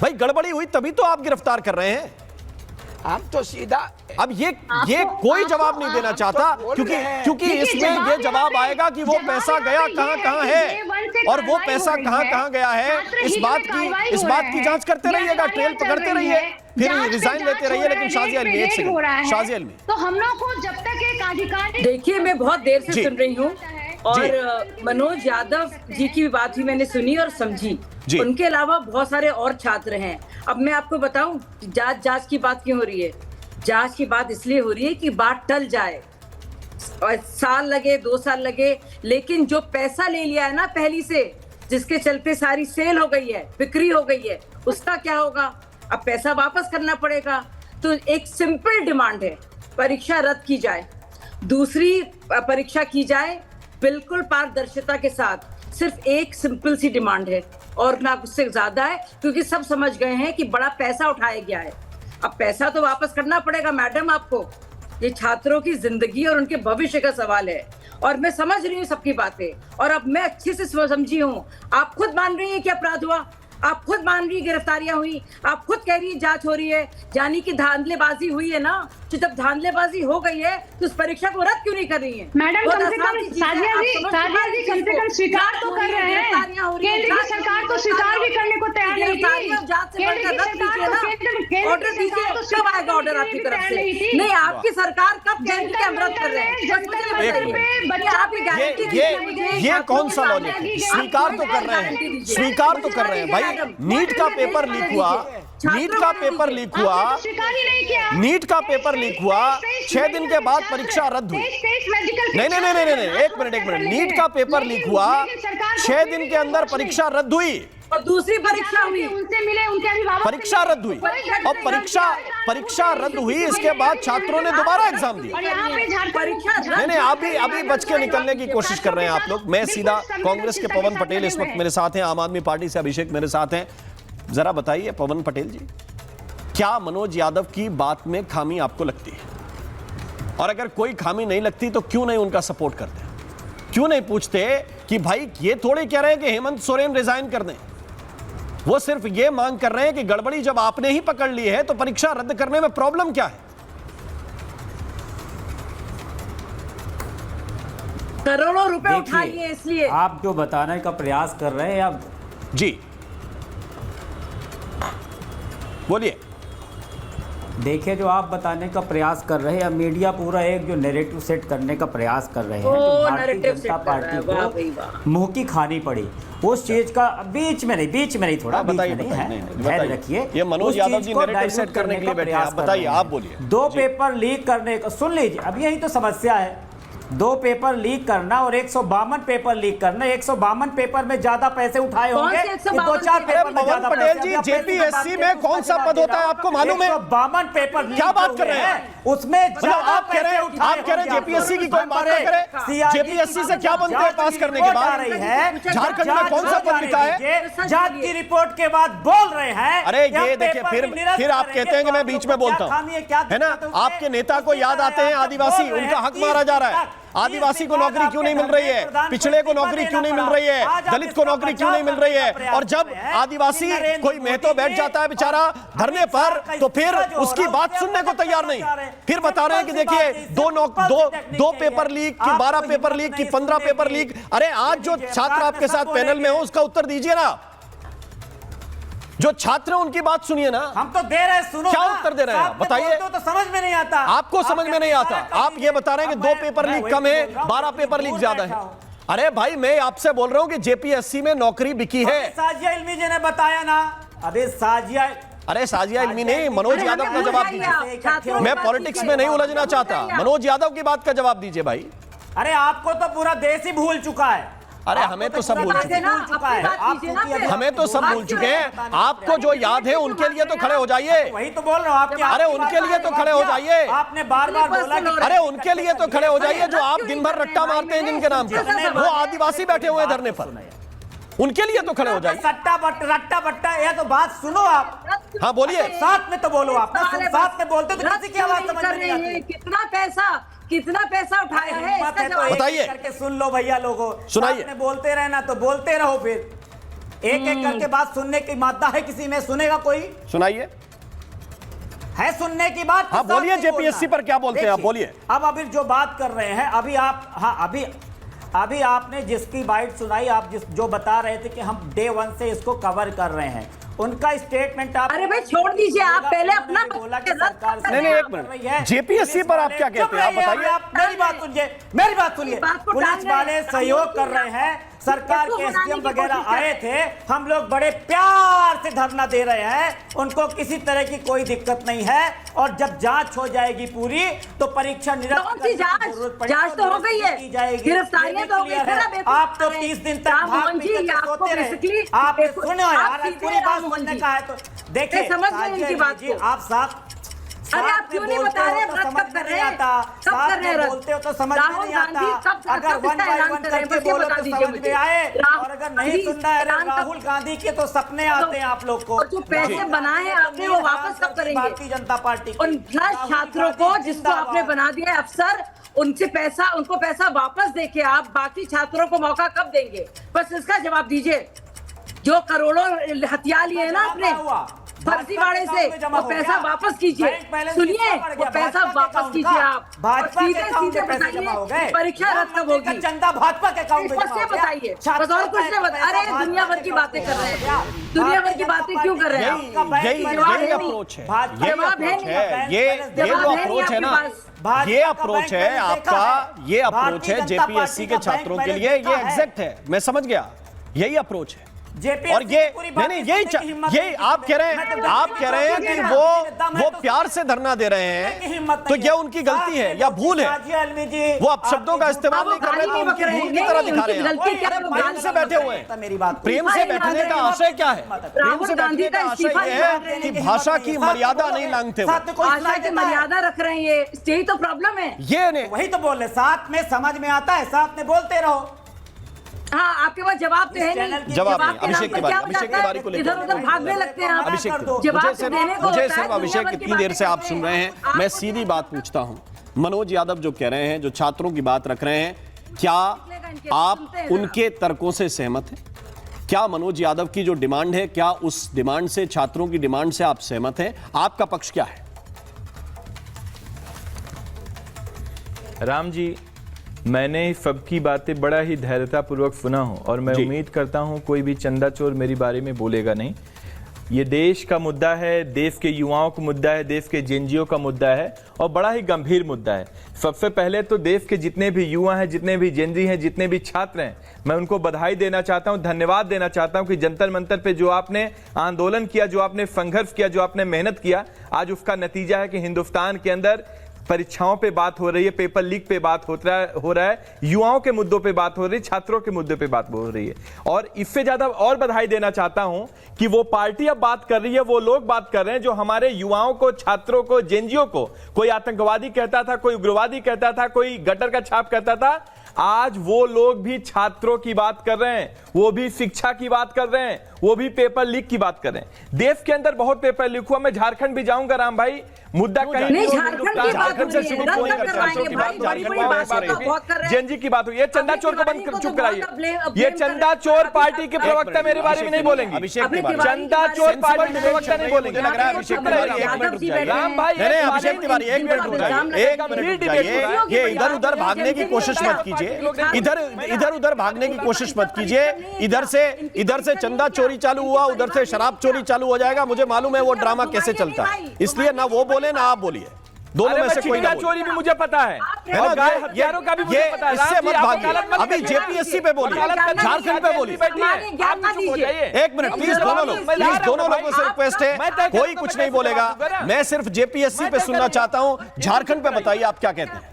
भाई गड़बड़ी हुई तभी तो आप गिरफ्तार कर रहे हैं। हम तो सीधा अब ये कोई जवाब नहीं देना चाहता, क्योंकि इसमें ये जवाब आएगा कि वो पैसा गया कहां है और वो पैसा कहां गया है। इस बात की जांच करते रहिएगा, ट्रेल पकड़ते रहिए, फिर रिजाइन लेते रहिए। लेकिन शाजिया इल्मी, एक सेकंड, शाजिया इल्मी, तो हम लोग को जब तक एक आधिकारिक, देखिए मैं बहुत देर से सुन रही हूँ और मनोज यादव जी की बात भी मैंने सुनी और समझी। उनके अलावा बहुत सारे और छात्र हैं। अब मैं आपको बताऊं, जांच की बात क्यों हो रही है? जांच की बात इसलिए हो रही है कि बात टल जाए, साल लगे 2 साल लगे, लेकिन जो पैसा ले लिया है ना पहली से, जिसके चलते सारी सेल हो गई है, बिक्री हो गई है, उसका क्या होगा? अब पैसा वापस करना पड़ेगा। तो एक सिंपल डिमांड है, परीक्षा रद्द की जाए, दूसरी परीक्षा की जाए बिल्कुल पारदर्शिता के साथ। सिर्फ एक सिंपल सी डिमांड है और ना उससे ज्यादा है, क्योंकि सब समझ गए हैं कि बड़ा पैसा उठाया गया है। अब पैसा तो वापस करना पड़ेगा मैडम आपको। ये छात्रों की जिंदगी और उनके भविष्य का सवाल है और मैं समझ रही हूँ सबकी बातें, और अब मैं अच्छे से समझी हूँ। आप खुद मान रही हैं कि अपराध हुआ, आप खुद मान रही गिरफ्तारियां हुई, आप खुद कह रही है जांच हो रही है, यानी कि धांधलेबाजी हुई है ना। तो जब धांधलेबाजी हो गई है तो उस परीक्षा को रद्द क्यों नहीं कर रही है? मैडम कम से कम साजिया जी कम से कम स्वीकार तो कर रहे हैं। केंद्र की सरकार तो स्वीकार भी करने को तैयार नहीं थी। ऑर्डर दीजिए, कब आएगा ऑर्डर आपकी तरफ से? नहीं, आपकी सरकार कब केंद्र के अमृत कर रहे हैं? ये कौन सा लॉजिक है? स्वीकार तो कर रहे हैं, स्वीकार तो कर रहे हैं भाई। नीट का पेपर लीक हुआ, नीट का पेपर लीक हुआ, नीट का पेपर लीक हुआ, 6 दिन के बाद परीक्षा रद्द हुई। नहीं, एक मिनट, नीट का पेपर लीक हुआ, 6 दिन के अंदर परीक्षा रद्द हुई और दूसरी परीक्षा हुई, उनसे मिले, उनके अभिभावक परीक्षा रद्द हुई और परीक्षा रद्द हुई। इसके बाद छात्रों ने दोबारा एग्जाम दिया। नहीं, अभी बच के निकलने की कोशिश कर रहे हैं आप लोग। मैं सीधा, कांग्रेस के पवन पटेल इस वक्त मेरे साथ हैं, आम आदमी पार्टी से अभिषेक मेरे साथ हैं। जरा बताइए पवन पटेल जी, क्या मनोज यादव की बात में खामी आपको लगती है? और अगर कोई खामी नहीं लगती तो क्यों नहीं उनका सपोर्ट करते? क्यों नहीं पूछते कि भाई ये थोड़े कह रहे हैं कि हेमंत सोरेन रिजाइन कर दें, वो सिर्फ ये मांग कर रहे हैं कि गड़बड़ी जब आपने ही पकड़ ली है तो परीक्षा रद्द करने में प्रॉब्लम क्या है? करोड़ों रुपए उठाइए, इसलिए आप जो बताने का प्रयास कर रहे हैं अब जी बोलिए। देखिए, जो आप बताने का प्रयास कर रहे हैं, अब मीडिया पूरा एक जो नैरेटिव सेट करने का प्रयास कर रहे हैं कि भारतीय जनता पार्टी को मुंह की खानी पड़ी। उस चीज का बीच में नहीं थोड़ा बताइए, धैर्य रखिए। ये मनोज यादव जी नैरेटिव सेट करने के लिए बैठे हैं, आप बताइए, आप बोलिए। 2 पेपर लीक करने का सुन लीजिए, अब यही तो समस्या है। 2 पेपर लीक करना और 152 पेपर लीक करना। 152 पेपर में ज्यादा पैसे उठाए होंगे, 2-4 पेपर में ज्यादा। पटेल जी, जेपीएससी में कौन सा पद होता है आपको मालूम है? 152 पेपर क्या बात कर रहे हैं? उसमें आप कह रहे हैं जेपीएससी की कोई बात नहीं करे। जेपीएससी से क्या बनते हैं पास करने के बाद? झारखंड में कौन सा पद लिखा है? जांच की रिपोर्ट के बाद बोल रहे हैं। अरे ये देखिए, फिर आप कहते हैं कि मैं बीच में बोलता हूं, है ना? आपके नेता को याद आते हैं आदिवासी, उनका हक मारा जा रहा है। आदिवासी को नौकरी क्यों नहीं मिल रही है? पिछड़े को नौकरी क्यों नहीं मिल रही है? दलित को नौकरी क्यों नहीं मिल रही है? और जब आदिवासी कोई महतो बैठ जाता है बेचारा धरने पर, तो फिर उसकी बात सुनने को तैयार नहीं। फिर बता रहे हैं कि देखिए 2 पेपर लीक की, 12 पेपर लीक की, 15 पेपर लीक। अरे आज जो छात्र आपके साथ पैनल में हो उसका उत्तर दीजिए ना। जो छात्र हैं उनकी बात सुनिए ना। हम तो दे रहे हैं, सुनो। क्या उत्तर दे रहे हैं बताइए? तो समझ में नहीं आता। आपको समझ में नहीं आता। आप ये बता रहे हैं कि 2 पेपर लीक कम है, 12 पेपर लीक ज्यादा है। अरे भाई, मैं आपसे बोल रहा हूं कि जेपीएससी में नौकरी बिकी है। साजिया इल्मी जी ने बताया ना। अरे साजिया इल्मी नहीं, मनोज यादव का जवाब दीजिए। मैं पॉलिटिक्स में नहीं उलझना चाहता, मनोज यादव की बात का जवाब दीजिए भाई। अरे आपको तो पूरा देश ही भूल चुका है। अरे हमें तो सब भूल चुके हैं, हमें तो सब भूल चुके हैं। आपको जो याद है उनके लिए तो खड़े हो जाइए। वही तो बोल रहा हूँ। अरे उनके लिए तो खड़े हो जाइए। आपने बार-बार बोला कि अरे उनके लिए तो खड़े हो जाइए जो आप दिन भर रट्टा मारते हैं जिनके नाम पर। वो आदिवासी बैठे हुए धरने पर, उनके लिए तो खड़े हो जाइए। रट्टा बट्टा, यह तो बात सुनो आप। हाँ बोलिए। साथ में तो बोलो आप, साथ में बोलते तो किसी की आवाज समझ में नहीं आती। कितना पैसा उठाया है इसका जवाब बताइए। करके सुन लो भैया, लोगों सुनाइए। बोलते रहना तो बोलते रहो। फिर एक एक करके बात सुनने की मादा है किसी में? सुनेगा कोई? सुनाइए। है सुनने की बात? हाँ बोलिए, जेपीएससी पर क्या बोलते हैं आप, बोलिए। अब अभी जो बात कर रहे हैं अभी आप, हाँ अभी आपने जिसकी बाइट सुनाई, आप जो बता रहे थे कि हम डे 1 से इसको कवर कर रहे हैं, उनका स्टेटमेंट आप, अरे भाई छोड़ दीजिए, आप पहले अपना बोला कि सरकार नहीं एक मिनट, जेपीएससी पर आप क्या कहते हैं, आप बताइए। आप मेरी बात सुनिए। पुलिस वाले सहयोग कर रहे हैं, सरकार के एसडीएम वगैरह आए थे, हम लोग बड़े प्यार से धरना दे रहे हैं, उनको किसी तरह की कोई दिक्कत नहीं है। और जब जांच हो जाएगी पूरी तो परीक्षा निरस्त जांच तो हो गई है, गिरफ्तारियां तो हो गई है। आप तो 30 दिन तक भाग पीट के सोते रहे। आप सुनो यार, पूरी बात सुनने का है तो देखिए, समझ गए इनकी बात को। आप साथ, अरे आप क्यों नहीं बता रहे, तो समझ में नहीं आता, साथ में बोलते हो तो समझ में नहीं आता। अगर 1 by 1 करके बोलो तो समझ में आए, और अगर नहीं सुनना है, राहुल गांधी के तो सपने आते हैं आप लोग को। जो पैसे बनाए आपने वो वापस कब करेंगे? भारतीय जनता पार्टी उन छात्रों को जिसको आपने बना दिया है अफसर, उनको पैसा वापस देके आप बाकी छात्रों को मौका कब देंगे? बस इसका जवाब दीजिए। जो करोड़ों हथियार लिए ना आपने फर्जीवाड़े से, वो पैसा वापस कीजिए। सुनिए, वो पैसा वापस कीजिए आप। भाजपा के अकाउंट में पैसे जमा हो गए, परीक्षा रद्द कब होगी? चंदा भाजपा के अकाउंट में जमा हो गया। बताइए, बस और कुछ नहीं बताइए। अरे दुनिया भर की बातें कर रहे हैं, दुनिया भर की बातें क्यों कर रहे हैं? यही अप्रोच है, ये जो अप्रोच है ना, ये अप्रोच है आपका, ये अप्रोच है जेपीएससी के छात्रों के लिए, ये एग्जैक्ट है, मैं समझ गया, यही अप्रोच है। और ये नहीं यही आप कह रहे हैं कि वो प्यार से धरना दे रहे हैं, तो ये उनकी गलती है या भूल है? वो आप शब्दों का इस्तेमाल नहीं कर रहे, तो उनकी भूल की तरह दिखा रहे हैं। प्रेम से बैठे हुए हैं, प्रेम से बैठने का आशय क्या है? प्रेम से बैठने का आशय ये है कि भाषा की मर्यादा नहीं लांघते, भाषा की मर्यादा रख रहे हैं, यही तो प्रॉब्लम है। ये नहीं, वही तो बोल रहे, साथ में समझ में आता है, साथ में बोलते रहो। हाँ, आपके पास जवाब तो है नहीं। जवाब नहीं। अभिषेक की बारी को इधर उधर भागने लगते हैं आप। अभिषेक, मुझे सिर्फ अभिषेक कितनी देर से आप सुन रहे हैं, मैं सीधी बात पूछता हूं। मनोज यादव जो कह रहे हैं, जो छात्रों की बात रख रहे हैं, क्या आप उनके तर्कों से सहमत हैं? क्या मनोज यादव की जो डिमांड है, क्या उस डिमांड से, छात्रों की डिमांड से आप सहमत हैं? आपका पक्ष क्या है? राम जी, मैंने सबकी बातें बड़ा ही धैर्यतापूर्वक सुना हूं और मैं उम्मीद करता हूं कोई भी चंदा चोर मेरे बारे में बोलेगा नहीं। ये देश का मुद्दा है, देश के युवाओं का मुद्दा है, देश के जेएनजीओ का मुद्दा है और बड़ा ही गंभीर मुद्दा है। सबसे पहले तो देश के जितने भी युवा हैं, जितने भी जेएनजी हैं, जितने भी छात्र हैं, मैं उनको बधाई देना चाहता हूं, धन्यवाद देना चाहता हूं कि जंतर मंतर पे जो आपने आंदोलन किया, जो आपने संघर्ष किया, जो आपने मेहनत किया, आज उसका नतीजा है कि हिंदुस्तान के अंदर परीक्षाओं पे बात हो रही है, पेपर लीक पे बात हो रहा है, युवाओं के मुद्दों पे बात हो रही है, छात्रों के मुद्दों पे बात हो रही है। और इससे ज्यादा और बधाई देना चाहता हूं कि वो पार्टी अब बात कर रही है, वो लोग बात कर रहे हैं जो हमारे युवाओं को, छात्रों को, जेएनजीओ को कोई आतंकवादी कहता था, कोई उग्रवादी कहता था, कोई गटर का छाप कहता था, आज वो लोग भी छात्रों की बात कर रहे हैं, वो भी शिक्षा की बात कर रहे हैं, वो भी पेपर लीक की बात कर रहे हैं। देश के अंदर बहुत पेपर लीक हुआ, मैं झारखंड भी जाऊंगा राम भाई, मुद्दा कहीं नहीं, झारखंड से शुरू जेएनजी की बात हुई। ये चंदा चोर को बंद चुप कराइए, ये चंदा चोर पार्टी के प्रवक्ता मेरे बारे में नहीं बोलेंगे, चंदा चोर पार्टी के प्रवक्ता नहीं बोलेंगे। राम भाई, अभिषेक तिवारी एक मिनट रुक जाइए, ये इधर उधर भागने की कोशिश मत कीजिए, इधर उधर भागने की कोशिश मत कीजिए। इधर से चंदा चोरी चालू हुआ, उधर से शराब चोरी चालू हो जाएगा। मुझे मालूम है वो ड्रामा कैसे चलता है, इसलिए ना वो बोले ना आप बोलिए, दोनों में से कोई ना बोले। चोरी भी मुझे पता है, और गाय हत्यारों का भी मुझे पता है। इससे मत भागिए, अभी जेपीएससी पे बोलिए, झारखंड पे बोलिए। एक मिनट प्लीज, दोनों लोगों से रिक्वेस्ट है, कोई कुछ नहीं बोलेगा, मैं सिर्फ जेपीएससी पे सुनना चाहता हूं। झारखंड पे बताइए आप क्या कहते हैं।